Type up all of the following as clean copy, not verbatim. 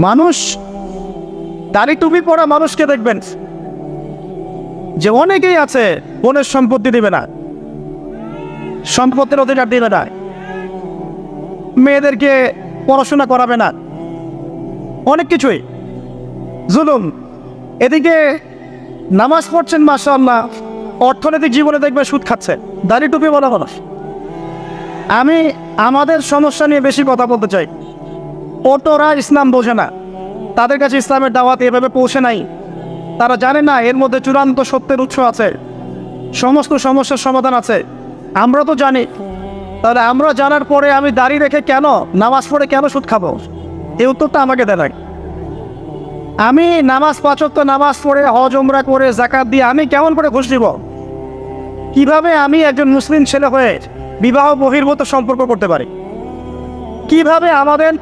মানুষ দাড়ি টুপি পরা মানুষকে দেখবেন যে অনেকেই আছে বোনের সম্পত্তি দিবে না, সম্পত্তির অধিকার দিবে না, মেয়েদেরকে পড়াশোনা করাবে না, অনেক কিছুই জুলুম। এদিকে নামাজ পড়ছেন মাশাআল্লাহ, অর্থনৈতিক জীবনে দেখবে সুদ খাচ্ছে, দাড়ি টুপি বলা মানুষ। আমি আমাদের সমস্যা নিয়ে বেশি কথা বলতে চাই। ওরা ইসলাম বোঝে না, তাদের কাছে ইসলামের দাওয়াত এভাবে পৌঁছে নাই, তারা জানে না এর মধ্যে চূড়ান্ত সত্যের উৎস আছে, সমস্ত সমস্যার সমাধান আছে। আমরা তো জানি, তাহলে আমরা জানার পরে আমি দাড়ি রেখে কেন নামাজ পড়ে কেন সুদ খাবো? এই উত্তরটা আমাকে দেয়। আমি নামাজ 5 ওয়াক্ত নামাজ পড়ে হজ উমরা করে যাকাত দিয়ে আমি কেমন করে ঘুষ দিব? কিভাবে আমি একজন মুসলিম ছেলে হয়ে বিবাহ বহির্ভূত সম্পর্ক করতে পারি? কিভাবে আমাদের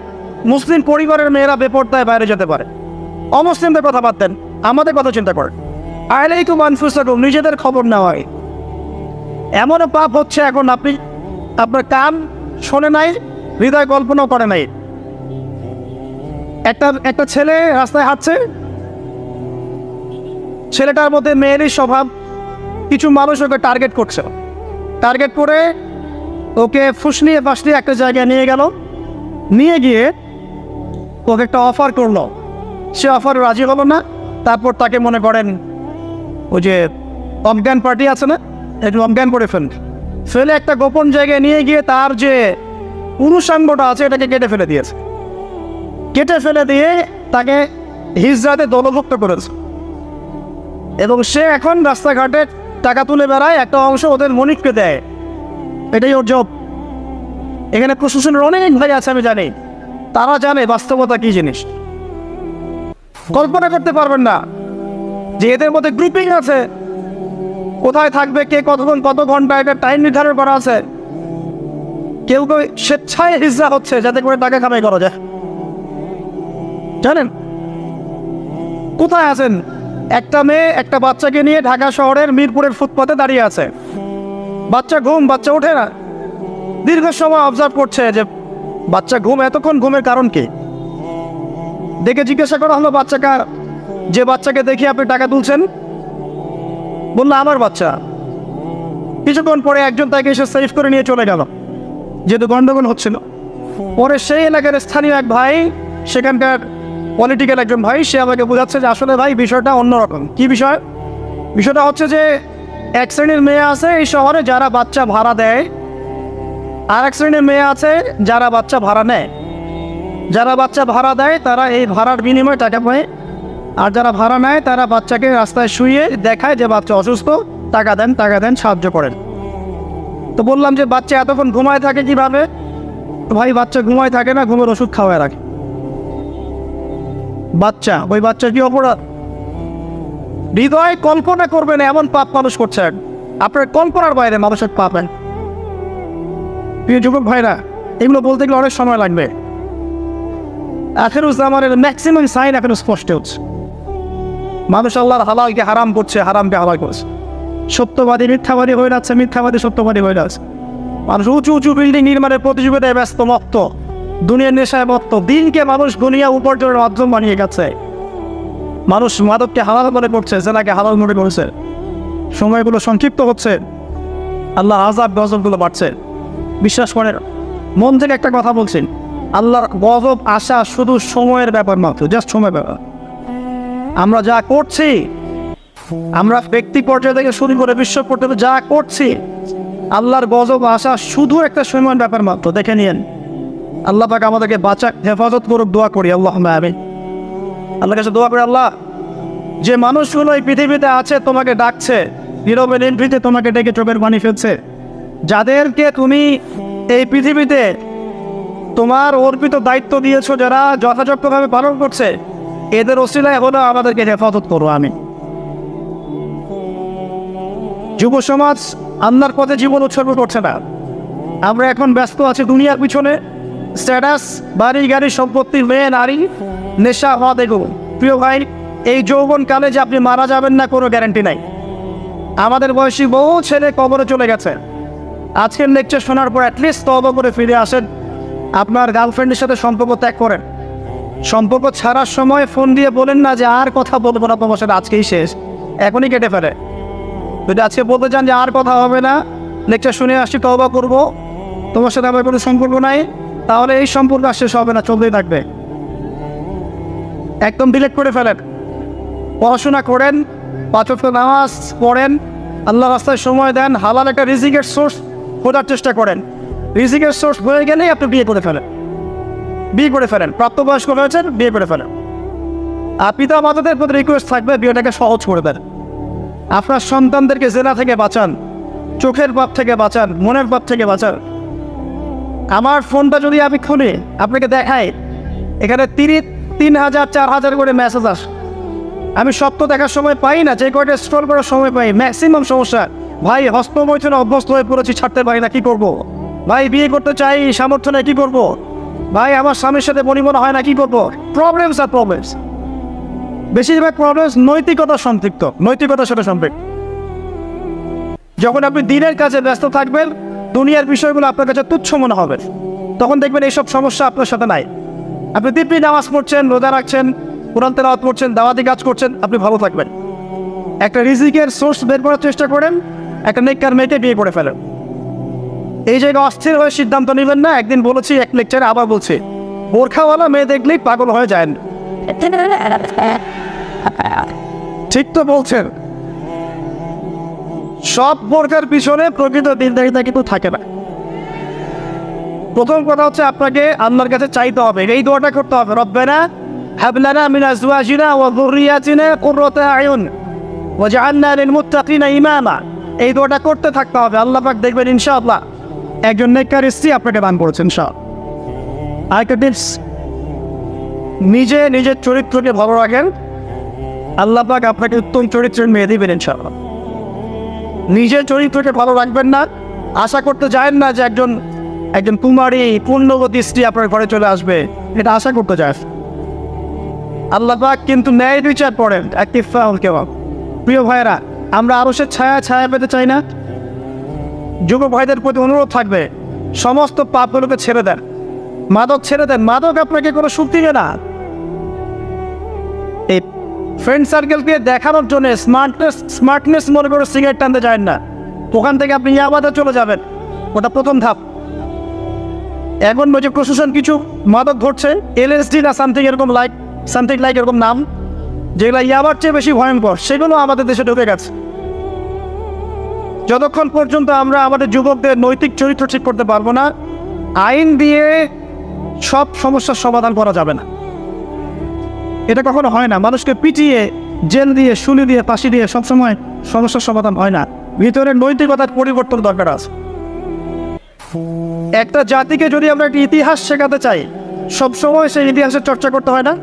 মুসলিম পরিবারের মেয়েরা বেপরদায় বাইরে যেতে পারে? অমুসলিমদের কথা বাদ দেন, আমাদের কথা চিন্তা করেন। আলাইকুম আনফুসাকুম, নিজেদের খবর নেওয়াই এমনও পাপ হচ্ছে এখন আপনি আপনার কান শোনে নাই, হৃদয় কল্পনাও করে নাই। একটা ছেলে রাস্তায় হাঁটছে, ছেলেটার মধ্যে মেয়েরই স্বভাব, কিছু মানুষ ওকে টার্গেট করছে, টার্গেট করে ওকে ফুসলিয়ে ফাসলিয়ে একটা জায়গায় নিয়ে গেল, নিয়ে গিয়ে ওকে একটা অফার করলো, সে অফার রাজি হলো না। তারপর তাকে মনে করেন ওই যে অজ্ঞান পার্টি আছে না, একটু অজ্ঞান করে ফেলে একটা গোপন জায়গায় নিয়ে গিয়ে তার যে পুরুষাঙ্গটা আছে এটাকে কেটে ফেলে দিয়েছে, কেটে ফেলে দিয়ে তাকে হিজরাতে দলভুক্ত করেছে। এবং সে এখন রাস্তাঘাটে টাকা তুলে বেড়ায়, একটা অংশ ওদের মনিককে দেয়, এটাই ওর জব। এখানে প্রশাসনের অনেক ভাই আছে আমি জানি, তারা জানে বাস্তবতা কি জিনিস। কল্পনা করতে পারবেন না যে এদের মধ্যে গ্রুপিং আছে, কোথায় থাকবে কে কতক্ষণ কত ঘন্টা, একটা টাইম নির্ধারণ করা আছে। কেউ কেউ স্বেচ্ছায় হিজরা হচ্ছে যাতে করে টাকা কামাই করা যায়। জানেন কোথায় আছেন? একটা মেয়ে একটা বাচ্চাকে নিয়ে ঢাকা শহরের মিরপুরের ফুটপাতে দাঁড়িয়ে আছে, বাচ্চা ওঠে না। দীর্ঘ সময় অবজার্ভ করছে যে বাচ্চা এতক্ষণ ঘুমের কারণ কি। দেখে জিজ্ঞাসা করা হলো বাচ্চা কার? যে বাচ্চাকে দেখে আপনি টাকা তুলছেন বললো আমার বাচ্চা। কিছুক্ষণ পরে একজন তাকে এসে সেভ করে নিয়ে চলে গেল, যেহেতু গন্ডগোল হচ্ছিল। পরে সেই এলাকার স্থানীয় এক ভাই, সেখানকার পলিটিক্যাল একজন ভাই, সে আমাকে বোঝাচ্ছে যে আসলে ভাই বিষয়টা অন্যরকম। কি বিষয়? বিষয়টা হচ্ছে যে এক শ্রেণীর মেয়ে আছে এই শহরে যারা বাচ্চা ভাড়া দেয়, আর এক শ্রেণীর মেয়ে আছে যারা বাচ্চা ভাড়া নেয়। যারা বাচ্চা ভাড়া দেয় তারা এই ভাড়ার বিনিময়ে টাকা পায়, আর যারা ভাড়া নেয় তারা বাচ্চাকে রাস্তায় শুইয়ে দেখায় যে বাচ্চা অসুস্থ, টাকা দেন সাহায্য করেন। তো বললাম যে বাচ্চা এতক্ষণ ঘুমায় থাকে কিভাবে? ভাই বাচ্চা ঘুমায় থাকে না, ঘুমের ওষুধ খাওয়ায় রাখে। ওই বাচ্চার কি অপরাধ? হৃদয় কল্পনা করবেন এমন পাপ মানুষ করছে, আপনার কল্পনার বাইরে মানুষের পাপ। প্রিয় যুবক ভাইরা, এগুলো বলতে গেলে অনেক সময় লাগবে। আখিরুজ্জামানের ম্যাক্সিমাম সাইন এখন স্পষ্ট হচ্ছে। মানুষ আল্লাহর হালালকে হারাম করছে, হারামকে হালাল করছে। সত্যবাদী মিথ্যাবাদী হয়ে যাচ্ছে, মিথ্যাবাদী সত্যবাদী হয়ে যাচ্ছে। মানুষ উঁচু উঁচু বিল্ডিং নির্মাণের প্রতিযোগিতায় ব্যস্ত, মত্ত, দুনিয়ার নেশায় মত্ত। দিনকে মানুষ দুনিয়া উপার্জনের মাধ্যম বানিয়ে গেছে। মানুষ মাদককে হালাল মনে করছে, জেনাকে হালাল মনে করছে। সময়গুলো সংক্ষিপ্ত হচ্ছে, আল্লাহ আযাব গজবগুলো বাড়ছে। বিশ্বাস করেন, মন থেকে একটা কথা বলছেন, আল্লাহর গজব আসা শুধু সময়ের ব্যাপার মাত্র, জাস্ট সময়ের ব্যাপার। আমরা যা করছি, আমরা ব্যক্তি পর্যায়ে থেকে শুরু করে বিশ্ব পর্যন্ত যা করছি, আল্লাহর গজব আসা শুধু একটা সময়ের ব্যাপার মাত্র। দেখে নিয়েন, আল্লাহ পাক আমাদেরকে বাঁচাক, হেফাজত করুক, দোয়া করি আল্লাহুম্মা আমিন। আল্লাহর কাছে দোয়া করি, আল্লাহ যে মানুষগুলো এই পৃথিবীতে আছে তোমাকে ডাকছে, নীরবে নিভৃতে তোমাকে ডেকে চোখের পানি ফেলছে, যাদেরকে তুমি এই পৃথিবীতে তোমার অর্পিত দায়িত্ব দিয়েছো, যারা যথাযথভাবে পালন করছে, এদের ওসিলায় হলো আমাদেরকে হেফাজত করো। আমি যুব সমাজ আল্লাহর পথে জীবন উৎসর্গ করছে না। আমরা এখন ব্যস্ত আছি দুনিয়ার পিছনে, স্ট্যাটাস, বাড়ি গাড়ি, সম্পত্তি, মেয়ে নারী, নেশা, হওয়া। দেখুন প্রিয় ভাই, এই যৌবনকালে যে আপনি মারা যাবেন না কোনো গ্যারান্টি নাই। আমাদের বয়সী বহু ছেলে কবরে চলে গেছে। আজকের লেকচার শোনার পর অ্যাটলিস্ট তওবা করে ফিরে আসেন, আপনার গার্লফ্রেন্ডের সাথে সম্পর্ক ত্যাগ করেন। সম্পর্ক ছাড়ার সময় ফোন দিয়ে বলেন না যে আর কথা বলবো না তোমার সাথে, আজকেই শেষ, এখনই কেটে ফেলে। যদি আজকে বলতে চান যে আর কথা হবে না, লেকচার শুনে আসছি, তওবা করবো, তোমার সাথে আমার কোনো সম্পর্ক নাই, তাহলে এই সম্পর্ক আর শেষ হবে না, চলতেই থাকবে। একদম ডিলিট করে ফেলেন। পড়াশোনা করেন, 5 ওয়াক্ত নামাজ পড়েন, আল্লাহ রাস্তায় সময় দেন, হালাল একটা রিজিকের সোর্স খোঁজার চেষ্টা করেন। রিজিকের সোর্স হয়ে গেলেই আপনি বিয়ে করে ফেলেন। বিয়ে করে ফেলেন, প্রাপ্তবয়স্ক হয়েছেন, বিয়ে করে ফেলেন। আর পিতা মাতাদের প্রতি রিকোয়েস্ট থাকবে বিয়েটাকে সহজ করে দেন। আপনার সন্তানদেরকে জেনা থেকে বাঁচান, চোখের পাপ থেকে বাঁচান, মনের পাপ থেকে বাঁচান। আমার ফোনটা যদি আমি খুলি, আপনাকে দেখাই, এখানে 3,000 4,000 করে মেসেজ আসে। আমি সব তো দেখার সময় পাই না, যে কয়টা স্ক্রল করার সময় পাই। ম্যাক্সিমাম সমস্যা, ভাই হস্তমৈথুনে অভ্যস্ত হয়ে পড়েছি, ছাড়তে পারি না, কী করবো? ভাই বিয়ে করতে চাই, সামর্থ্য নেই, কী করবো? ভাই আমার স্বামীর সাথে বনিবনা হয় না, কী করবো? প্রবলেমস আর প্রবলেমস। বেশিরভাগ প্রবলেমস নৈতিকতার সম্পৃক্ত, নৈতিকতার সাথে সম্পৃক্ত। যখন আপনি দিনের কাজে ব্যস্ত থাকবেন, দুনিয়ার বিষয়গুলো আপনার কাছে তুচ্ছ মনে হবে, তখন দেখবেন এইসব সমস্যা আপনার সাথে নাই। আপনি দিব্যি নামাজ পড়ছেন, রোজা রাখছেন, কোরআন তেলাওয়াত করছেন, দাওয়াতি কাজ করছেন, আপনি ভালো থাকবেন। একটা রিজিকের সোর্স বের করার চেষ্টা করেন, একটা নেককার মেয়েকে বিয়ে করে ফেলেন। এই জায়গায় অস্থির হয়ে সিদ্ধান্ত নেবেন না। একদিন বলেছি এক লেকচারে, আবার বলছি, বোরখাওয়ালা মেয়ে দেখলেই পাগল হয়ে যায়। ঠিক তো বলছেন। সব বোরখার পিছনে প্রকৃত দিনদারিতা কিন্তু থাকে না। প্রথম কথা হচ্ছে আপনাকে আল্লাহর কাছে চাইতে হবে, এই দোয়াটা করতে হবে, রব্বানা হাব লানা মিন আজওয়াজিনা ওয়া যুররিয়াতিনা কুররাতা আয়ুন ওয়াজআলনা লিল মুত্তাকিনা ইমামা। এই দোয়াটা করতে থাকতে হবে। আল্লাহ পাক দেখবেন ইনশাআল্লাহ একজন নেককার স্ত্রী আপনাকে দান করেছেন। ইনশাআল্লাহ। আরেকটা টিপস, নিজের চরিত্রকে ভালো রাখেন, আল্লাহ পাক আপনাকে উত্তম চরিত্রের মেয়ে দিবেন ইনশাআল্লাহ। নিজের চরিত্রকে ভালো রাখবেন না, আশা করতে যায় না যে একজন কুমারী পূর্ণবতী স্ত্রী আপনার ঘরে চলে আসবে, এটা আশা করতে যায়। আল্লাহ পাক কিন্তু ন্যায় বিচার করেন। প্রিয় ভাইয়েরা, আমরা আরশের ছায়া পেতে চাই না? যুব ভাইদের প্রতি অনুরোধ থাকবে, সমস্ত পাপগুলোকে ছেড়ে দেন, মাদক ছেড়ে দেন। মাদক আপনাকে কোনো সুখ দিবে না। এই ফ্রেন্ড সার্কেলকে দেখানোর জন্য স্মার্টনেস মনে করে সিগারেট টানতে যায় না, ওখান থেকে আপনি ইয়াবাতে চলে যাবেন। ওটা প্রথম ধাপ। এখন যে প্রশাসন কিছু মাদক ধরছে, LSD না সামথিং লাইক এরকম নাম, যেগুলো ইয়াবার চেয়ে বেশি ভয়ঙ্কর, সেগুলো আমাদের দেশে ঢুকে গেছে। যতক্ষণ পর্যন্ত আমরা আমাদের যুবকদের নৈতিক চরিত্র ঠিক করতে পারবো না, আইন দিয়ে সব সমস্যার সমাধান করা যাবে না। এটা কখনো হয় না। মানুষকে পিটিয়ে, জেল দিয়ে, শুলি দিয়ে, ফাঁসি দিয়ে সবসময় সমস্যার সমাধান হয় না। ভিতরের নৈতিকতার পরিবর্তন দরকার আছে। একটা জাতিকে যদি আমরা একটা ইতিহাস শেখাতে চাই, সবসময় সেই ইতিহাসের চর্চা করতে হয় না?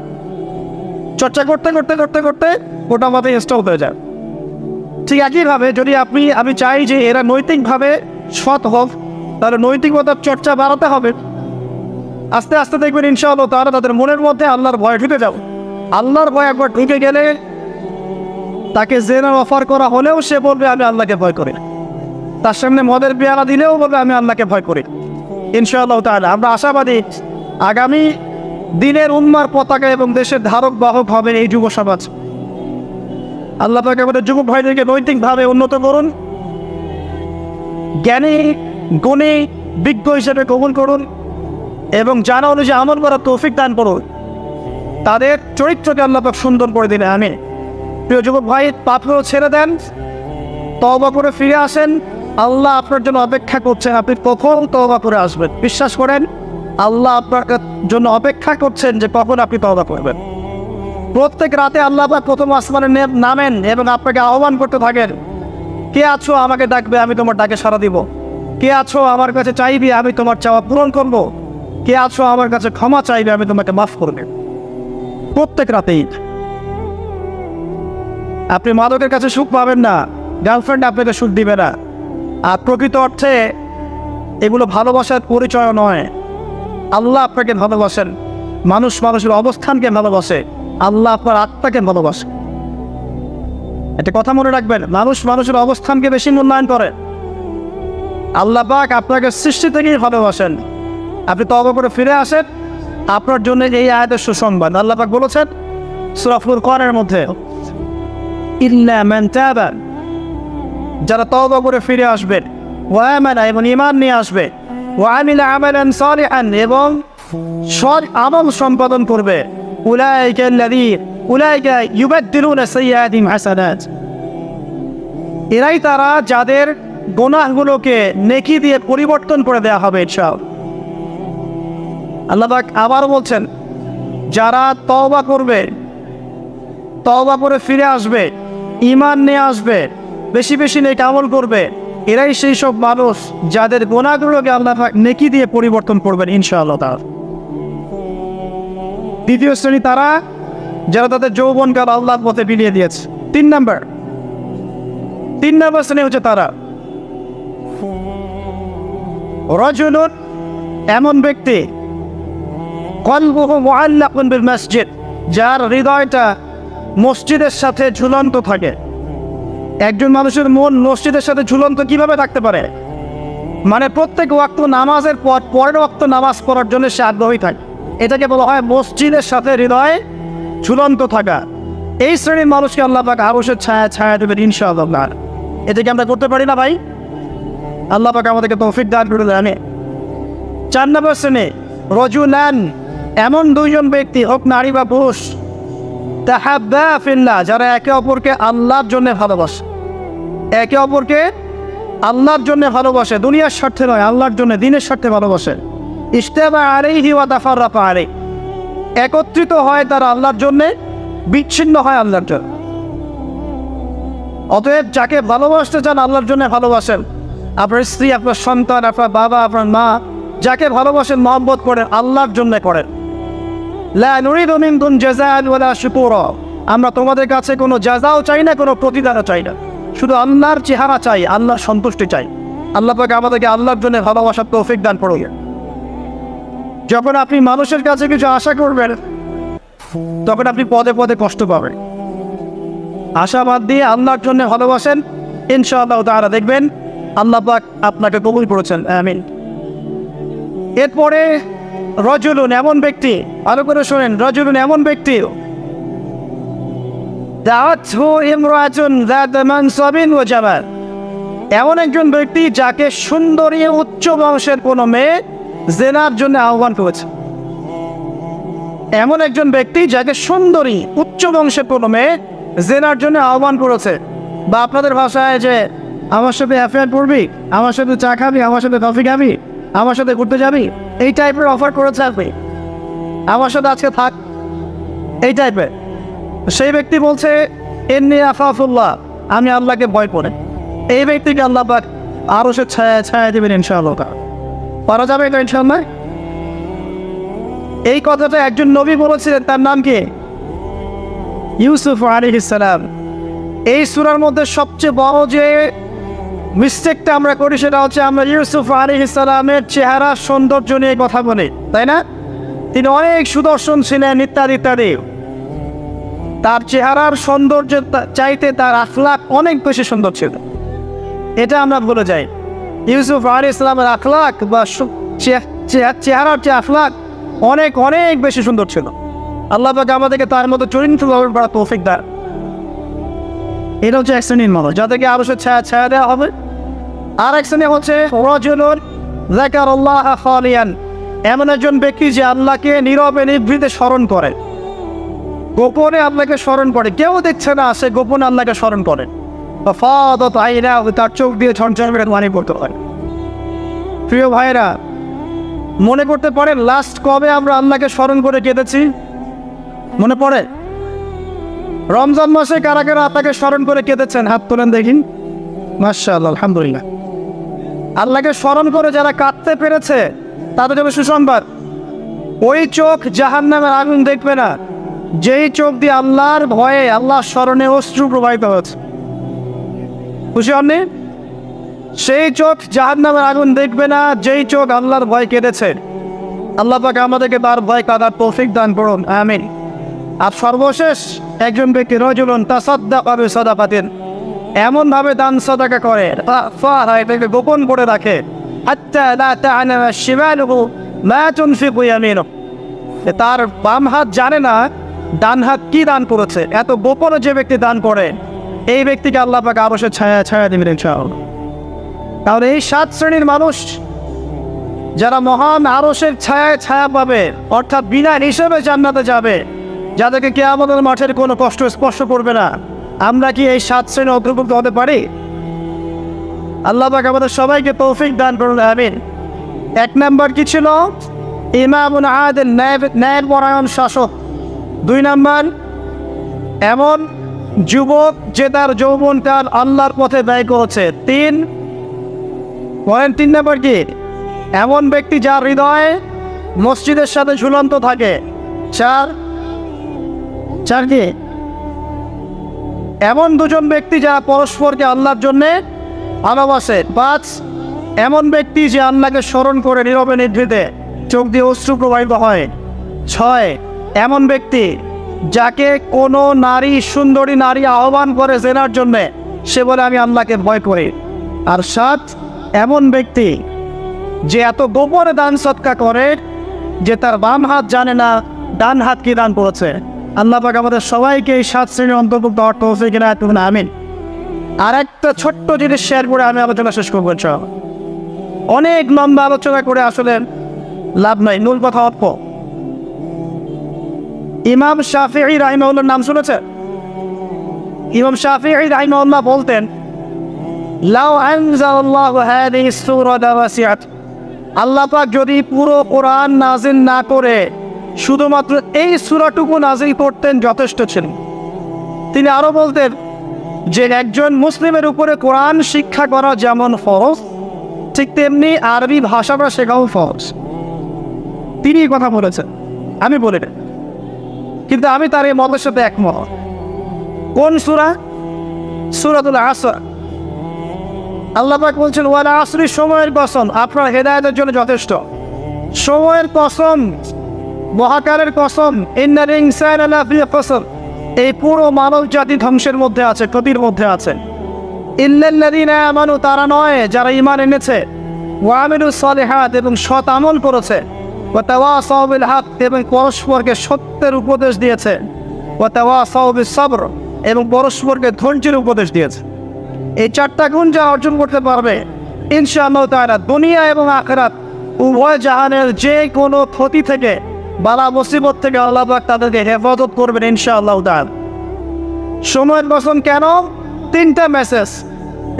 চর্চা করতে করতে করতে করতে ওটা আমাদের স্টপ হয়ে যায়। ঠিক একইভাবে যদি আমি চাই যে এরা নৈতিকভাবে সৎ হোক, তাহলে নৈতিকতার চর্চা বাড়াতে হবে। আস্তে আস্তে দেখবেন ইনশাআল্লাহ তারা তাদের মনের মধ্যে আল্লাহর ভয় ঢুকে যাবে। আল্লাহর ভয় একবার ঢুকে গেলে তাকে জেনার অফার করা হলেও সে বলবে আমি আল্লাহকে ভয় করি। তার সামনে মদের পেয়ালা দিলেও বলবে আমি আল্লাহকে ভয় করি। ইনশাআল্লাহ তাআলা আমরা আশাবাদী আগামী দিনের উম্মার পতাকা এবং দেশের ধারক বাহক হবে এই যুব সমাজ। আল্লাহ পাক আমাদের যুবক ভাইদেরকে নৈতিকভাবে উন্নত করুন, জ্ঞানী গুণী বিজ্ঞ হিসেবে কবুল করুন এবং জানা অনুযায়ী আমল করার তৌফিক দান করুন। তাদের চরিত্রকে আল্লাহ পাক সুন্দর করে দিলে। আমি প্রিয় যুবক ভাই, পাপগুলো ছেড়ে দেন, তওবা করে ফিরে আসেন। আল্লাহ আপনার জন্য অপেক্ষা করছেন। আপনি কখন তওবা করে আসবেন, বিশ্বাস করেন আল্লাহ আপনার জন্য অপেক্ষা করছেন যে কখন আপনি তওবা করবেন। প্রত্যেক রাতে আল্লাহ পাক প্রথম আসমানে নামেন এবং আপনাকে আহ্বান করতে থাকেন, কে আছো আমাকে ডাকবে, আমি তোমার ডাকে সাড়া দিব। কে আছো আমার কাছে চাইবে, আমি তোমার চাওয়া পূরণ করব। কে আছো আমার কাছে ক্ষমা চাইবে, আমি তোমাকে মাফ করব। প্রত্যেক রাতেই। আপনি মাদকের কাছে সুখ পাবেন না, গার্লফ্রেন্ড আপনাকে সুখ দিবে না। আর প্রকৃত অর্থে এগুলো ভালোবাসার পরিচয় নয়। আল্লাহ আপনাকে ভালোবাসেন, মানুষের অবস্থানকে ভালোবাসে, আল্লাহ আপনার আত্মাকে ভালোবাসে। একটা কথা মনে রাখবেন, মানুষের অবস্থানকে বেশি মূল্যায়ন করে। আল্লাহ পাক আপনাকে সৃষ্টি থেকেই ভালোবাসেন। আপনি তওবা করে ফিরে আসেন, আপনার জন্য এই আয়াতের সুসংবাদ। আল্লাহ পাক বলেছেন সূরা ফুরকানের মধ্যে, ইল্লা মান তাবা, যারা তওবা করে ফিরে আসবেন, ওয়া আমানা, এবং ঈমান নিয়ে আসবে, ওয়া আমিলা আমালান সালিহান, এবং সৎ আমল সম্পাদন করবে, উলাইকা ইউবাদদিলুনা সাইয়্যাতিহিম হাসানাত, এরাই তারা যাদের গুনাহগুলোকে নেকি দিয়ে পরিবর্তন করে দেওয়া হবে ইনশাআল্লাহ। আল্লাহ পাক আবার বলছেন, যারা তওবা করবে, তওবা করে ফিরে আসবে, ঈমান নিয়ে আসবে, বেশি বেশি নেক আমল করবে, এরাই সেই সব মানুষ যাদের গুনাহগুলোকে আল্লাহ পাক নেকি দিয়ে পরিবর্তন করবেন ইনশাআল্লাহ তাআলা। দ্বিতীয় শ্রেণী তারা যারা তাদের যৌবনকাল আল্লাহর পথে বিলিয়ে দিয়েছে। তিন নম্বর শ্রেণী হচ্ছে তারা রাজুলুন, এমন ব্যক্তি, কলবুহু মুআল্লাকুন বিল মসজিদ, যার হৃদয়টা মসজিদের সাথে ঝুলন্ত থাকে। একজন মানুষের মন মসজিদের সাথে ঝুলন্ত কিভাবে থাকতে পারে? মানে প্রত্যেক ওয়াক্ত নামাজের পর পরের ওয়াক্ত নামাজ পড়ার জন্য সে আগ্রহী থাকে। এটাকে বলা হয় মসজিদের সাথে হৃদয় ঝুলন্ত থাকা। এই শ্রেণীর মানুষকে আল্লাহ পাক আরশের ছায়া দেবেন ইনশাআল্লাহ। এটাকে আমরা করতে পারি না ভাই? আল্লাহ পাক আমাদেরকে তৌফিক দান করে দেন। 4 নম্বর শ্রেণী রাজুলান, এমন দুইজন ব্যক্তি, হোক নারী বা পুরুষ, তাহাব্বা ফিল্লাহ, যারা একে অপরকে আল্লাহর জন্য ভালোবাসে, একে অপরকে আল্লাহর জন্য ভালোবাসে, দুনিয়ার স্বার্থে নয়, আল্লাহর জন্য, দ্বীনের স্বার্থে ভালোবাসে। ইজতামা আলাইহি ওয়া তাফাররাকা আলাইহি, একত্রিত হয় তারা আল্লাহর জন্য, বিচ্ছিন্ন হয় আল্লাহর জন্য। অতএব যাকে ভালোবাসতে চান আল্লাহর জন্য ভালোবাসেন, আপনার স্ত্রী, আপনার সন্তান, আপনার বাবা, আপনার মা, যাকে ভালোবাসেন, মহব্বত করেন, আল্লাহর জন্য করেন। লা নুরিদু মিনকুম জাযাআন ওয়ালা শুকুরা, আমরা তোমাদের কাছে কোনো জাযাও চাই না, কোনো প্রতিদানও চাই না, শুধু আল্লাহর চেহারা চাই, আল্লাহর সন্তুষ্টি চাই। আল্লাহ পাক আমাদেরকে আল্লাহর জন্য ভালোবাসার তৌফিক দান করুন। যখন আপনি মানুষের কাছে কিছু আশা করবেন, তখন আপনি পদে পদে কষ্ট পাবেন। আশাবাদ দিয়ে আল্লাহর জন্য ভালোবাসেন, ইনশাআল্লাহ তাআলা দেখবেন আল্লাহ পাক আপনাকে কবুল করেছেন। আমিন। এরপরে রাজুলুন, এমন ব্যক্তি, ভালো করে শোনেন, রাজুলুন এমন ব্যক্তি, দাআতহু ইমরাতুন যাত মানসাবিন ওয়া জামাল, এমন একজন ব্যক্তি যাকে সুন্দরী উচ্চ বংশের কোনো মেয়ে জেনার জন্য আহ্বান করেছে। এমন একজন ব্যক্তি যাকে সুন্দরী উচ্চ বংশের কোনো মেয়ে জেনার জন্য আহ্বান করেছে, বা আপনাদের ভাষায় যে আমার সাথে অ্যাফেয়ার করবি, আমার সাথে চা খাবি, আমার সাথে কফি খাবি, আমার সাথে ঘুরতে যাবি, এই টাইপের অফার করেছে, আপনি আমার সাথে আজকে থাক, এই টাইপের। সেই ব্যক্তি বলছে ইন্নী আখাফুল্লাহ, আমি আল্লাহকে ভয় করি। এই ব্যক্তিকে আল্লাহ পাক আরশের ছায়া দেবেন ইনশাআল্লাহ। পারা যাবে এটা ইনশাআল্লাহ। এই কথাটা একজন নবী বলেছিলেন, তার নাম কি? ইউসুফ আলাইহিস সালাম। এই সূরার মধ্যে সবচেয়ে বড় যে মিস্টেকটা আমরা করি সেটা হচ্ছে আমরা ইউসুফ আলাইহিস সালামের চেহারা সৌন্দর্য নিয়ে কথা বলি, তাই না? তিনি অনেক সুদর্শন ছিলেন ইত্যাদি ইত্যাদি। তার চেহারার সৌন্দর্য চাইতে তার আখলাক অনেক বেশি সুন্দর ছিল, এটা আমরা ভুলে যাই। ইউসুফ আলাইহিস সালামের আখলাক বা চেহারার যে আখলাক অনেক অনেক বেশি সুন্দর ছিল। আল্লাহ পাক আমাদেরকে তার মতো চরিত্র গঠন করার তৌফিক দেন। এটা হচ্ছে এক শ্রেণীর মানুষ যাদেরকে আরশের ছায়া দেওয়া হবে। আর এক শ্রেণী হচ্ছে রাজুলুন যাকারাল্লাহা খালিয়ান, এমন একজন ব্যক্তি যে আল্লাহকে নীরবে নিভৃতে স্মরণ করে, গোপনে আল্লাহকে স্মরণ করে, কেউ দেখছে না, সে গোপনে আল্লাহকে স্মরণ করে। ফাদাত আইনাহু, তার চোখ দিয়ে ঝরঝর করে পানি পড়তে হয়। প্রিয় ভাইরা, মনে করতে পারেন লাস্ট কবে আমরা আল্লাহকে স্মরণ করে কেঁদেছি? মনে পড়ে? রমজান মাসে কারা কারা আল্লাহকে স্মরণ করে কেঁদেছেন? হাত তোলেন দেখি। মাশাআল্লাহ, আলহামদুলিল্লাহ। আল্লাহকে স্মরণ করে যারা কাঁদতে পেরেছে তাদের জন্য সুসংবাদ। ওই চোখ জাহান্নামের আগুন দেখবে না যেই চোখ দিয়ে আল্লাহর ভয়ে, আল্লাহর স্মরণে অশ্রু প্রবাহিত হয়েছে। খুশি হননি? সেই চোখ জাহান্নামের আগুন দেখবে না যেই চোখ আল্লাহর ভয় কেঁদেছে। আল্লাহ পাক আমাদেরকে তার ভয় কাঁদার তৌফিক দান করুন। আমিন। আর সর্বশেষ একজন ব্যক্তি রাজুলুন তাসাদ্দাকা বিসাদাকাতিন, এমনভাবে দান সাদাকা করে, এটাকে গোপন করে রাখে, হাত্তা লা তা'লামা শিমালুহু মা তুনফিকু ইয়ামিনুহু, তার বাম হাত জানে না ডান হাত কি দান করেছে। এত গোপনে যে ব্যক্তি দান করে এই ব্যক্তিকে আল্লাহ পাক আরশের ছায়া ছায়া দিবেন ইনশাআল্লাহ। তাহলে এই 7 শ্রেণীর মানুষ যারা মহান আরশের ছায়ায় ছায়া পাবে, অর্থাৎ বিনা হিসেবে জান্নাতে যাবে, যাদেরকে কিয়ামতের মাঠের কোনো কষ্ট স্পর্শ করবে না, আমরা কি এই 7 শ্রেণীর অন্তর্ভুক্ত হতে পারি? আল্লাহ পাক আমাদের সবাইকে তৌফিক দান করুন, আমিন। 1 নাম্বার কি ছিল? ইমামুন আদিল, ন্যায়পরায়ণ শাসক। 2 নাম্বার এমন যুবক যে তার যৌবনকাল আল্লাহর পথে ব্যয় করেছে। 3 নাম্বার কি? এমন ব্যক্তি যার হৃদয় মসজিদের সাথে ঝুলন্ত থাকে। 4 কি? এমন 2জন ব্যক্তি যারা পরস্পরকে আল্লাহর জন্যে ভালোবাসে। 5 এমন ব্যক্তি যে আল্লাহকে স্মরণ করে নীরবে নিভৃতে চোখ দিয়ে অশ্রু প্রবাহিত হয়। 6 এমন ব্যক্তি যাকে কোনো নারী, সুন্দরী নারী আহ্বান করে জেনার জন্যে, সে বলে আমি আল্লাহকে ভয় করি। আর 7 এমন ব্যক্তি যে এত গোপনে দান সৎকা করে যে তার বাম হাত জানে না ডান হাত কি দান করেছে। আল্লাহ পাক আমাদের সবাইকে এই 7 শ্রেণীর অন্তর্ভুক্ত হওয়ার তৌফিক এনায়েত করুন, আমিন। আর একটা ছোট্ট জিনিস শেয়ার করে আমি আলোচনা শেষ করবো। অনেক লম্বা আলোচনা করে আসলে লাভ নাই, মূল কথা অল্প। ইমাম শাফিঈ রাহিমাহুল্লাহর নাম শুনেছেন? ইমাম শাফিঈ রাহিমাহুল্লাহ বলতেন, লাউ আনজালাল্লাহু হাযিহি সূরাতা ওয়াসিআত, আল্লাহ পাক যদি পুরো কোরআন নাযিল না করে শুধুমাত্র এই সূরাটুকু নাযিল করতেন যথেষ্ট ছিল। তিনি আরো বলতেন যে একজন মুসলিমের উপরে কোরআন শিক্ষা করা যেমন ফরজ, ঠিক তেমনি আরবি ভাষাটা শেখাও ফরজ। তিনি এই কথা বলেছেন, আমি বলি না, কিন্তু আমি তার এই মতের সাথে একমত। কোন সূরা? সূরাতুল আসর। আল্লাহ পাক বলছেন ওয়াল আসরি, সময়ের কসম, আপনার হেদায়েতের জন্য যথেষ্ট। সময়ের কসম, মহাকালের কসম, ইন্নাল ইনসানা লাফি খুসর, এই পুরো মানব জাতি ধ্বংসের মধ্যে আছে, ক্ষতির মধ্যে আছে। ইল্লাল্লাযীনা আমানু, তারা নয় যারা ঈমান এনেছে, ওয়া আমিলুস সালিহাত, এবং সৎ আমল করেছে, ওয়া তাওয়াসাউ বিল হক, এবং পরস্পরকে সত্যের উপদেশ দিয়েছে, ওয়া তাওয়াসাউ বিস সবর, এবং পরস্পরকে ধৈর্যের উপদেশ দিয়েছে। এই 4টা গুণ যা অর্জন করতে পারবে ইনশাআল্লাহ তাআলা দুনিয়া এবং আখিরাত উভয় জাহানের যে কোনো ক্ষতি থেকে, বালা মুসিবত থেকে আল্লাহ পাক তাদেরকে হেফাজত করবেন ইনশাআল্লাহ তাআলা। সময়ের কসম কেন? 3টা মেসেজ,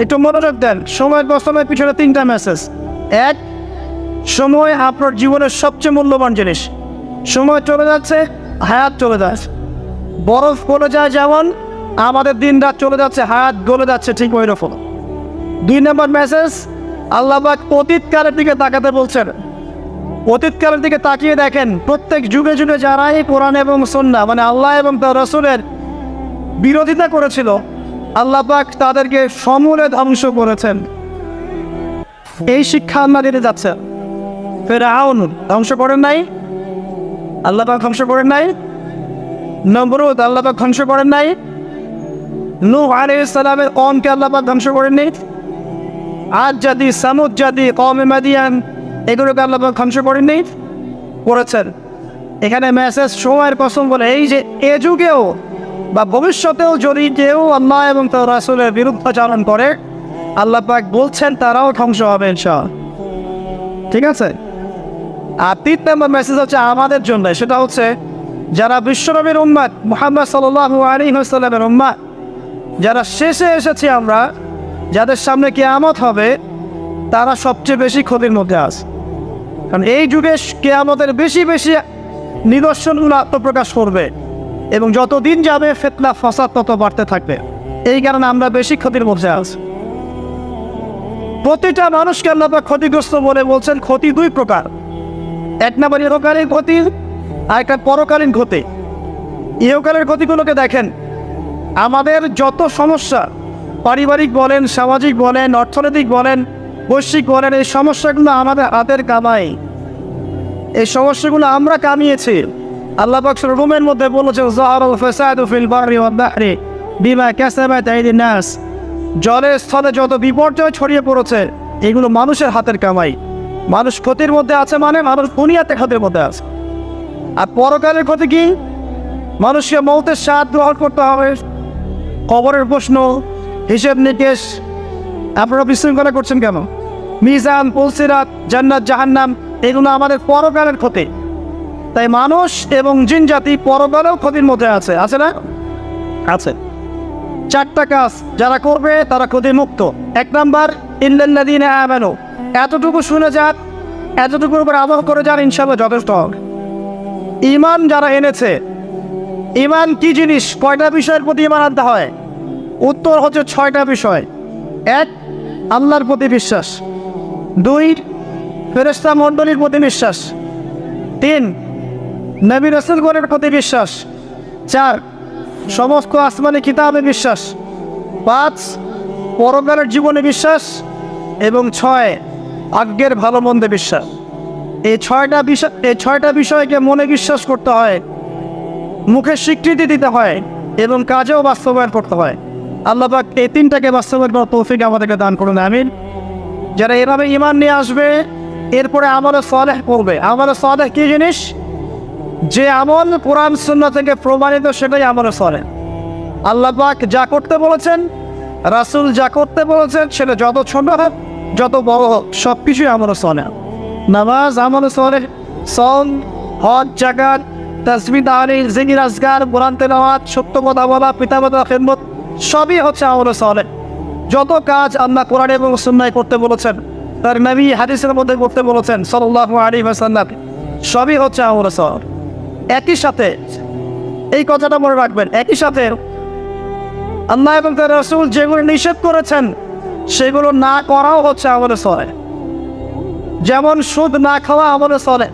একটু মনোযোগ দেন। সময়ের কসমের পিছনে 3টা মেসেজ। 1, সময় আপনার জীবনের সবচেয়ে মূল্যবান জিনিস। সময় চলে যাচ্ছে, হায়াত চলে যাচ্ছে। বরফ গলে যায় যেমন আমাদের দিন রাত চলে যাচ্ছে, হায়াত গলে যাচ্ছে ঠিক ওই রকম। 2 নম্বর মেসেজ, আল্লাহ পাক অতীতকালের দিকে তাকাতে বলছেন। অতীতকালের দিকে তাকিয়ে দেখেন, প্রত্যেক যুগে যুগে যারাই কোরআন এবং সুন্নাহ মানে আল্লাহ এবং তার রাসূলের বিরোধিতা করেছিল, আল্লাহ পাক তাদেরকে সমূলে ধ্বংস করেছেন। এই শিক্ষা আল্লাহ দিতে যাচ্ছে। ফিরআউন ধ্বংস করেন নাই? আল্লাহ পাক ধ্বংস করেন নাই? নমরুদ আল্লাহ পাক ধ্বংস করেন নাই? নূহ আলাইহিস সালামের কওমকে আল্লাহ পাক ধ্বংস করেননি? আদ জাতি, সামুদ জাতি, কওমে মাদিয়ান, এগুলোকে আল্লাহ পাক ধ্বংস করেননি? করেছেন। এখানে মেসেজ সময়ের কসম বলে, এই যে এ যুগেও বা ভবিষ্যতেও যদি কেউ আল্লাহ এবং তার রাসূলের বিরুদ্ধাচরণ করে, আল্লাহ পাক বলছেন তারাও ধ্বংস হবে ইনশাআল্লাহ। ঠিক আছে? আর 3 নম্বর মেসেজ হচ্ছে আমাদের জন্য, সেটা হচ্ছে যারা বিশ্বনবীর উম্মত মুহাম্মদ সাল্লাল্লাহু আলাইহি ওয়াসাল্লামের উম্মত, যারা শেষে এসেছি আমরা, যাদের সামনে কিয়ামত হবে, তারা সবচেয়ে বেশি ক্ষতির মধ্যে আছে। কারণ এই যুগে কিয়ামতের বেশি বেশি নিদর্শনগুলো আত্মপ্রকাশ করবে এবং যত দিন যাবে ফিতনা ফাসাদ তত বাড়তে থাকবে। এই কারণে আমরা বেশি ক্ষতির মধ্যে আছি। প্রতিটা মানুষকে আল্লাহ পাক ক্ষতিগ্রস্ত বলে বলছেন। ক্ষতি 2 প্রকার, 1 নম্বর ইহকালীন ক্ষতি, আর একটা পরকালীন ক্ষতি। ইহকালের ক্ষতিগুলোকে দেখেন, আমাদের যত সমস্যা, পারিবারিক বলেন, সামাজিক বলেন, অর্থনৈতিক বলেন, বৈশ্বিক বলেন, এই সমস্যাগুলো আমাদের হাতের কামাই। এই সমস্যাগুলো আমরা কামিয়েছি। আল্লাহ পাক সূরা রুমের মধ্যে বলেছেন, যাহারাল ফাসাদু ফিল বাররি ওয়াল বাহরি বিমা কাসাবাত আইদিন নাস, জলের স্থলে যত বিপর্যয় ছড়িয়ে পড়েছে এগুলো মানুষের হাতের কামাই। মানুষ ক্ষতির মধ্যে আছে, মানে মানুষ দুনিয়াতে ক্ষতির মধ্যে আছে। আর পরকালের ক্ষতি কি? মানুষকে মৌতের স্বাদ গ্রহণ করতে হবে, কবরের প্রশ্ন, হিসেব নিকেশ। আপনারা বিশৃঙ্খলা করছেন কেন? মিজান, পুলসিরাত, জান্নাত, জাহান্নাম, এগুলো আমাদের পরকালের ক্ষতি। তাই মানুষ এবং জিন জাতি পরকালেও ক্ষতির মধ্যে আছে, আছে না? আছে। 4টা কাজ যারা করবে তারা ক্ষতি মুক্ত। 1 নাম্বার, ইল্লাল্লাযীনা আমানু। এতটুকু শুনে যান, এতটুকুর উপর আমল করে যান, ইনশাআল্লাহ যথেষ্ট হবে। ঈমান যারা এনেছে, ঈমান কি জিনিস? কয়টা বিষয়ের প্রতি ঈমান আনতে হয়? উত্তর হচ্ছে 6টা বিষয়। 1, আল্লাহর প্রতি বিশ্বাস। 2, ফেরেশতা মণ্ডলীর প্রতি বিশ্বাস। 3, নবী রাসূলগণের প্রতি বিশ্বাস। 4, সমস্ত আসমানি কিতাবে বিশ্বাস। 5, পরকালের জীবনে বিশ্বাস। এবং 6, ভাগ্যের ভালো মন্দে বিশ্বাস। এই 6টা বিষয়কে মনে বিশ্বাস করতে হয়, মুখে স্বীকৃতি দিতে হয় এবং কাজেও বাস্তবায়ন করতে হয়। আল্লাহ পাক এই 3টাকে বাস্তবায়ন করার তৌফিক আমাদেরকে দান করুন, আমিন। যারা এভাবে ঈমান নিয়ে আসবে, এরপরে আমলে সালেহ করবে। আমলে সালেহ কি জিনিস? যে আমল কোরআন সুন্নাহ থেকে প্রমাণিত, সেটাই আমলে সালেহ। আল্লাহ পাক যা করতে বলেছেন, রাসূল যা করতে বলেছেন, সেটা যত ছোট হোক যত বড় হোক, সব কিছুই আমলে সালেহ। নামাজ আমলে সালেহ, সাওম, হজ, যাকাত, তাসবিহ, তাহলিল, জিকির, আজকার, কোরআন তেলাওয়াত, সত্য কথা বলা, পিতামাতার খিদমত, সবই হচ্ছে আমলে সালেহ। যত কাজ আল্লাহ কোরআন এবং সুন্নাহয় করতে বলেছেন, তার নবী হাদিসের মধ্যে করতে বলেছেন সাল্লাল্লাহু আলাইহি ওয়াসাল্লাম, সবই হচ্ছে আমলে সালেহ। একই সাথে এই কথাটা মনে রাখবেন, একই সাথে আল্লাহ এবং তার রাসূল যেগুলো নিষেধ করেছেন, সেগুলো না করাও হচ্ছে আমলে সালেহ। যেমন সুদ না খাওয়া আমলে সালেহ,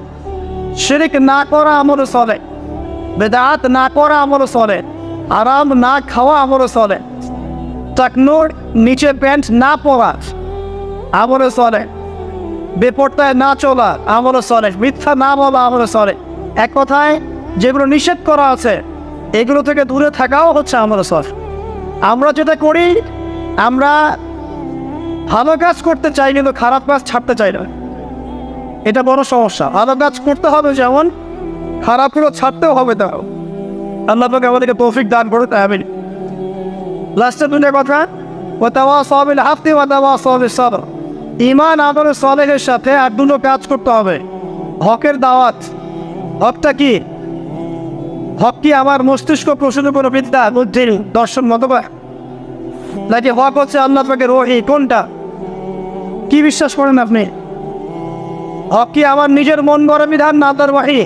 শিরক না করা আমলে সালেহ, বিদআত না করা আমলে সালেহ, আরাম না খাওয়া আমলে সালেহ, টাকনোর নিচে প্যান্ট না পরা আমলে সালেহ, বেপরদায় না চলা আমলে সালেহ, মিথ্যা না বলা আমলে সালেহ। এক কথায় যেগুলো নিষেধ করা আছে, এগুলো থেকে দূরে থাকাও হচ্ছে আমলে সালেহ। আমরা যেটা করি, আমরা ভালো কাজ করতে চাই কিন্তু খারাপ কাজ ছাড়তে চাই না, এটা বড় সমস্যা। ভালো কাজ করতে হবে যেমন, খারাপগুলো ছাড়তেও হবে তাও। আল্লাহ পাক আমাদেরকে তৌফিক দান করুন, আমিন। লাস্টে 2টা কথা, ওয়াতাওয়াসাউ বিল হাক্কি ওয়াতাওয়াসাউ বিস সাবর। ঈমান আমলে সালেহের সাথে আর 2টো কাজ করতে হবে। হকের দাওয়াত। হকটা কি? হক কি আমার মস্তিষ্ক প্রসূত কোনো বিদ্যা, বুদ্ধি, দর্শন, মতবাদ? নাকি হক হচ্ছে আল্লাহ পাকের ওহী? কোনটা? কি বিশ্বাস করেন আপনি? হক কি আমার নিজের মন গড়া বিধান না আল্লাহর ওহী?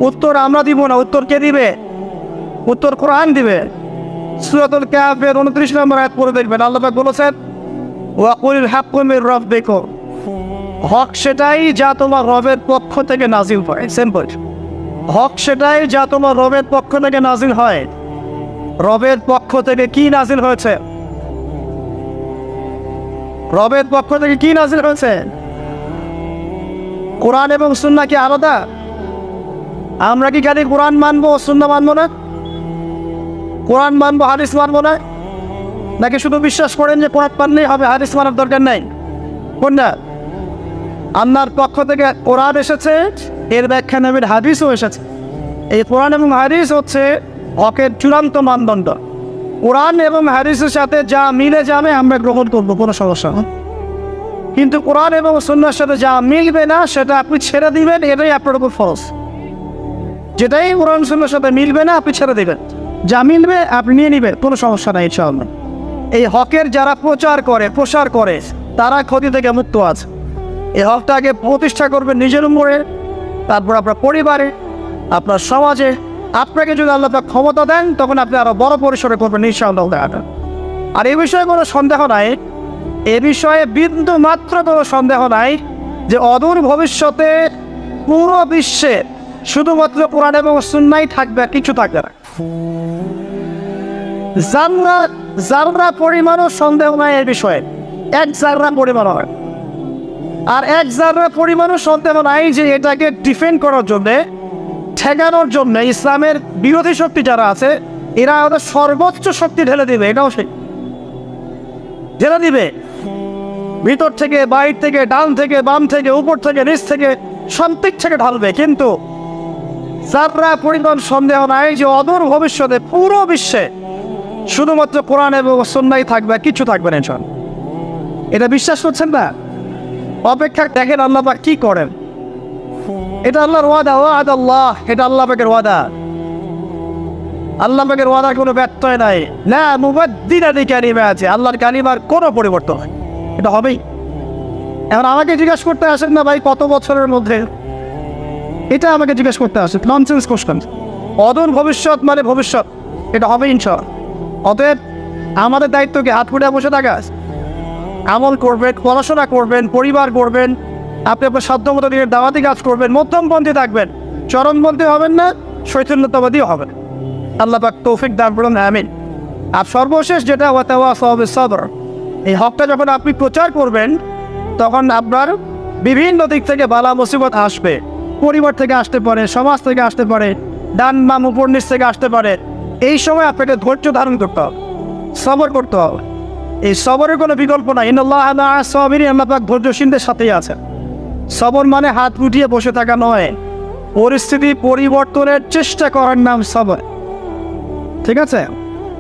উত্তর আমরা দিব না, উত্তর কে দিবে? উত্তর কোরআন দিবে। সূরাতুল কাহফের 29 নম্বর আয়াত পড়ে দেখবেন, আল্লাহ পাক বলেছেন, ওয়া কুলিল হাক্কু মির রাব্বিকুম। হক সেটাই যা তোমার রবের পক্ষ থেকে নাজিল হয়। সিম্পল। হক সেটাই যা তোমার রবের পক্ষ থেকে নাজিল হয়। রবের পক্ষ থেকে কি নাজিল হয়েছে? রবের পক্ষ থেকে কি নাজিল হয়েছে? কোরআন এবং সুন্নাহ কি আলাদা? আমরা কি খালি কোরআন মানবো, সুন্নাহ মানবো না? কোরআন মানবো, হাদিস মানবো না? নাকি শুধু বিশ্বাস করেন যে কোরআন মানলেই হবে, হাদিস মানার দরকার নাই? কোনটা? আল্লাহর পক্ষ থেকে কোরআন এসেছে, এর ব্যাখ্যা নবীর হাদিসও এসেছে। এই কোরআন এবং হাদিস হচ্ছে হকের চূড়ান্ত মানদণ্ড। কোরআন এবং হাদিসের সাথে যা মিলে যাবে আমরা গ্রহণ করবো, কোনো সমস্যা না। কিন্তু কোরআন এবং সুন্নাহর সাথে যা মিলবে না, সেটা আপনি ছেড়ে দিবেন, এটাই আপনার উপর ফরজ। যেটাই কোরআন সুন্নাহর সাথে মিলবে না, আপনি ছেড়ে দিবেন। যা মিলবে আপনি নিয়ে নিবেন, কোনো সমস্যা নাই ইনশাআল্লাহ। এই হকের যারা প্রসার করে তারা ক্ষতি থেকে মুক্ত আছে। এই হকটা আগে প্রতিষ্ঠা করবেন নিজের উপরে, তারপর আপনার পরিবারে, আপনার সমাজে। আপনাকে যদি আল্লাহ পাক ক্ষমতা দেন, তখন আপনি আরো বড় পরিসরে করবেন ইনশাআল্লাহ। আর এই বিষয়ে কোনো সন্দেহ নাই, এ বিষয়ে বিন্দু মাত্র কোনো সন্দেহ নাই যে অদূর ভবিষ্যতে পুরো বিশ্বে শুধুমাত্র কোরআন এবং সুন্নাহই থাকবে, কিছু থাকবে না। জাররা পরিমাণও সন্দেহ নাই এর বিষয়ে, 1 জাররা পরিমাণ হয়। আর 1 জাররা পরিমাণও সন্দেহ নাই যে এটাকে ডিফেন্ড করার জন্যে, ঠেকানোর জন্য ইসলামের বিরোধী শক্তি যারা আছে, এরা ওদের সর্বোচ্চ শক্তি ঢেলে দিবে। এটাও সে ঢেলে দিবে, ভিতর থেকে, বাইর থেকে, ডান থেকে, বাম থেকে, উপর থেকে, নিচ থেকে, সব দিক থেকে ঢালবে। কিন্তু যারা পরিমাণ সন্দেহ নাই যে অদূর ভবিষ্যতে পুরো বিশ্বে শুধুমাত্র কোরআন এবং সুন্নাহই থাকবে, কিছু থাকবে না ইনশাআল্লাহ। এটা বিশ্বাস করছেন না? অপেক্ষা দেখেন আল্লাহ পাক কি করেন। এটা আল্লাহর ওয়াদা, ওয়াদ আল্লাহ, এটা আল্লাহ পাকের ওয়াদা। আল্লাহ পাকের ওয়াদার কোনো ব্যত্যয় নাই। না মুবাদ্দিলা লিকালিমা আছে, আল্লাহর কালিমার কোনো পরিবর্তন হয়, এটা হবেই। এখন আমাকে জিজ্ঞাসা করতে আসেন না ভাই কত বছরের মধ্যে, এটা আমাকে জিজ্ঞেস করতে আসে, ননসেন্স কোশ্চেন। অদূর ভবিষ্যৎ মানে ভবিষ্যৎ, এটা হবে ইনশাআল্লাহ। অতএব আমাদের দায়িত্ব কি হাত ফুটে বসে থাকা? আমল করবেন, পড়াশোনা করবেন, পরিবার করবেন, আপনি আপনার সাধ্যমতো দিনের দাওয়াতি কাজ করবেন, মধ্যমপন্থী থাকবেন, চরমপন্থী হবেন না, শৈথল্যতাবাদীও হবেন। আল্লাহ পাক তৌফিক দান করুন, আমিন। আর সর্বশেষ যেটা ওয়াতাওয়াসাউ বিস-সাবর, এই হকটা যখন আপনি প্রচার করবেন তখন আপনার বিভিন্ন দিক থেকে বালা মুসিবত আসবে। পরিবার থেকে আসতে পারে, সমাজ থেকে আসতে পারে, ডান বাম উপর নিচ থেকে আসতে পারে। এই সময় আপনাকে ধৈর্য ধারণ করতে হবে, সবর করতে হবে। এই সবরের কোনো বিকল্প নাই। ইন্নাল্লাহা মা'আস সাবিরিন, আল্লাহ পাক ধৈর্যশীলদের সাথেই আছেন। সবর মানে হাত উঠিয়ে বসে থাকা নয়, পরিস্থিতি পরিবর্তনের চেষ্টা করার নাম সবর, ঠিক আছে?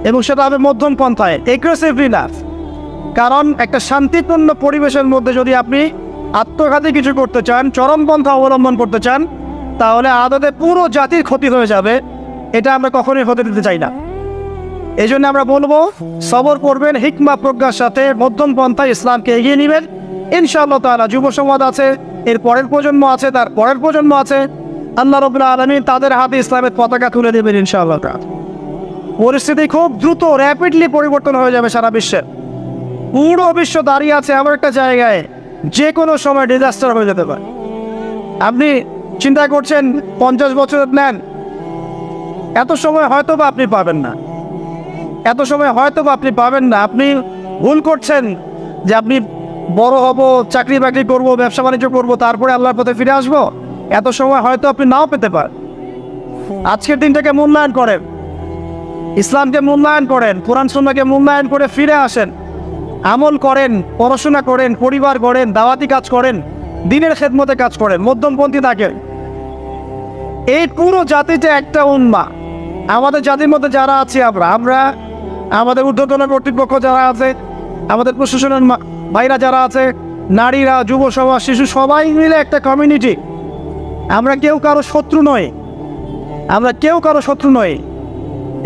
এবং সেটা হবে মধ্যম পন্থায়, এগ্রেসিভলি না। কারণ একটা শান্তিপূর্ণ পরিবেশের মধ্যে যদি আপনি আত্মঘাতী কিছু করতে চান, চরমপন্থা অবলম্বন করতে চান, তাহলে আদতে পুরো জাতির ক্ষতি হয়ে যাবে। এটা আমরা কখনোই হতে দিতে চাই না। এই জন্য আমরা বলবো সবর করবেন, হিকমা প্রজ্ঞার সাথে মধ্যম পন্থায় ইসলামকে এগিয়ে নেবেন ইনশাআল্লাহ তাআলা। যুব সমাজ আছে, এর পরের প্রজন্ম আছে, তার পরের প্রজন্ম আছে, আল্লাহ রাব্বুল আলামিন তাদের হাতে ইসলামের পতাকা তুলে দেবেন ইনশাআল্লাহ তাআলা। পরিস্থিতি খুব দ্রুত র্যাপিডলি পরিবর্তন হয়ে যাবে সারা বিশ্বে। পুরো বিশ্ব দাঁড়িয়ে আছে এমন একটা জায়গায়, যে কোনো সময় ডিজাস্টার হয়ে যেতে পারে। আপনি চিন্তা করছেন 50 বছরের প্ল্যান, এত সময় হয়তো বা আপনি পাবেন না, এত সময় হয়তো বা আপনি পাবেন না। আপনি ভুল করছেন যে আপনি বড় হব, চাকরি বাকরি করব, ব্যবসা বাণিজ্য করবো, তারপরে আল্লাহর পথে ফিরে আসবো। এত সময় হয়তো আপনি নাও পেতে পারেন। আজকের দিনটাকে মূল্যায়ন করেন, ইসলামকে মূল্যায়ন করেন, কোরআন সুন্নাহকে মূল্যায়ন করে ফিরে আসেন, আমল করেন, পড়াশোনা করেন, পরিবার গড়েন, দাওয়াতি কাজ করেন, দিনের খেদমতে কাজ করেন, মধ্যমপন্থী থাকেন। এই পুরো জাতিতে একটা উম্মাহ, আমাদের জাতির মধ্যে যারা আছি আমরা আমাদের ঊর্ধ্বতন কর্তৃপক্ষ যারা আছে, আমাদের প্রশাসনের ভাইরা যারা আছে, নারীরা, যুব সমাজ, শিশু, সবাই মিলে একটা কমিউনিটি। আমরা কেউ কারো শত্রু নই, আমরা কেউ কারো শত্রু নই।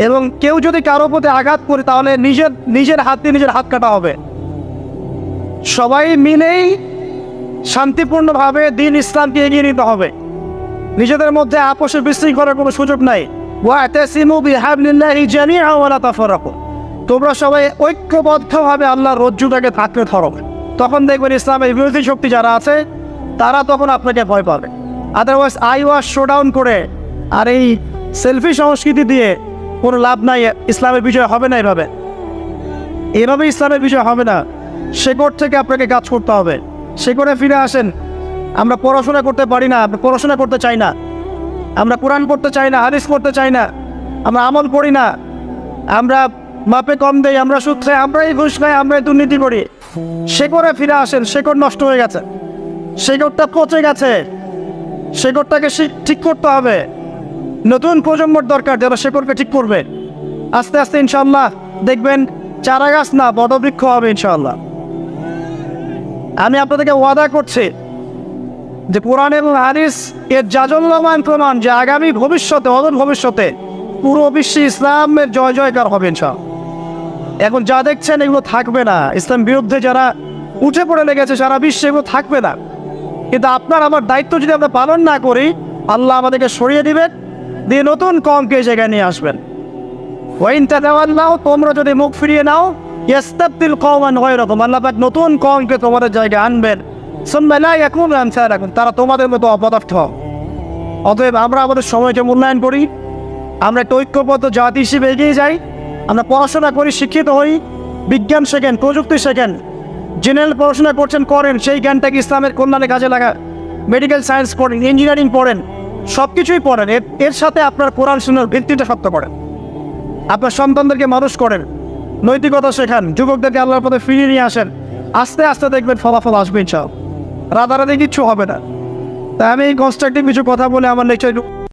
এবং কেউ যদি কারো প্রতি আঘাত করে তাহলে নিজের হাত দিয়ে নিজের হাত কাটা হবে। সবাই মিলেই শান্তিপূর্ণভাবে দিন ইসলামকে এগিয়ে নিতে হবে। নিজেদের মধ্যে আপোষে বিশৃঙ্খলার কোনো সুযোগ নাই। ওয়াতাসিমু বিহাবলিল্লাহি জামিআন ওয়া লা তাফাররাকু, তোমরা সবাই ঐক্যবদ্ধভাবে আল্লাহর রজ্জুটাকে থাকতে ধরো। তখন দেখবেন ইসলামের বিরোধী শক্তি যারা আছে তারা তখন আপনাকে ভয় পাবে। আদারওয়াইজ আই ওয়াশ শোডাউন করে আর এই সেলফি সংস্কৃতি দিয়ে কোনো লাভ নাই। ইসলামের বিষয় হবে না এভাবে ইসলামের বিষয় হবে না। শেকড় থেকে আপনাকে কাজ করতে হবে। শেকড়ে ফিরে আসেন। আমরা পড়াশোনা করতে পারি না, আমরা পড়াশোনা করতে চাই না, আমরা কোরআন পড়তে চাই না, হাদিস পড়তে চাই না, আমরা আমল করি না, আমরা মাপে কম দেই, আমরা সুদ খাই, আমরাই ঘুষ খাই, আমরাই দুর্নীতি করি। শেকড়ে ফিরে আসেন। শেকড় নষ্ট হয়ে গেছে, শেকড়টা পচে গেছে, শেকড়টাকে ঠিক করতে হবে। নতুন প্রজন্মর দরকার যারা শেকড়কে ঠিক করবে। আস্তে আস্তে ইনশাআল্লাহ দেখবেন চারা গাছ না বটবৃক্ষ হবে ইনশাআল্লাহ। আমি আপনাদেরকে ওয়াদা করছি যে কোরআন এবং হাদিস এর জাজল্যমান প্রমাণ যে আগামী ভবিষ্যতে, অদূর ভবিষ্যতে পুরো বিশ্বে ইসলামের জয় জয়কার হবে ইনশাআল্লাহ। এখন যা দেখছেন এগুলো থাকবে না। ইসলাম বিরুদ্ধে যারা উঠে পড়ে লেগেছে সারা বিশ্বে, এগুলো থাকবে না। কিন্তু আপনার আমার দায়িত্ব যদি আমরা পালন না করি, আল্লাহ আমাদেরকে সরিয়ে দিবেন, দিয়ে নতুন কমকে জায়গায় নিয়ে আসবেন। ওয়াইন তাতাওয়াল্লাউ, তোমরা যদি মুখ ফিরিয়ে নাও, ইয়াস্তাবদিল কওমান গায়রাকুম, আল্লাহ পাক নতুন কমকে তোমাদের জায়গায় আনবেন। সুম্মা লা ইয়াকুনু আমসালাকুম, তারা তোমাদের মতো অপদার্থ। অতএব আমরা আমাদের সময়কে মূল্যায়ন করি, আমরা একটা ঐক্যবদ্ধ জাতি হিসেবে এগিয়ে যাই। আমরা পড়াশোনা করি, শিক্ষিত হই, বিজ্ঞান শেখেন, প্রযুক্তি শেখেন, জেনারেল পড়াশোনা করছেন করেন, সেই জ্ঞানটাকে ইসলামের কল্যাণে কাজে লাগা। মেডিকেল সায়েন্স পড়েন, ইঞ্জিনিয়ারিং পড়েন, সব কিছুই পড়েন। এর সাথে আপনার কোরআন সুন্নাহর ভিত্তিটা শক্ত করেন। আপনার সন্তানদেরকে মানুষ করেন, নৈতিকতা শেখান, যুবকদেরকে আল্লাহর পথে ফিরিয়ে নিয়ে আসেন। আস্তে আস্তে দেখবেন ফলাফল আসবে ইনশাআল্লাহ। রাতারাতি কিচ্ছু হবে না। তাই আমি কনস্ট্রাকটিভ কিছু কথা বলে আমার লেকচার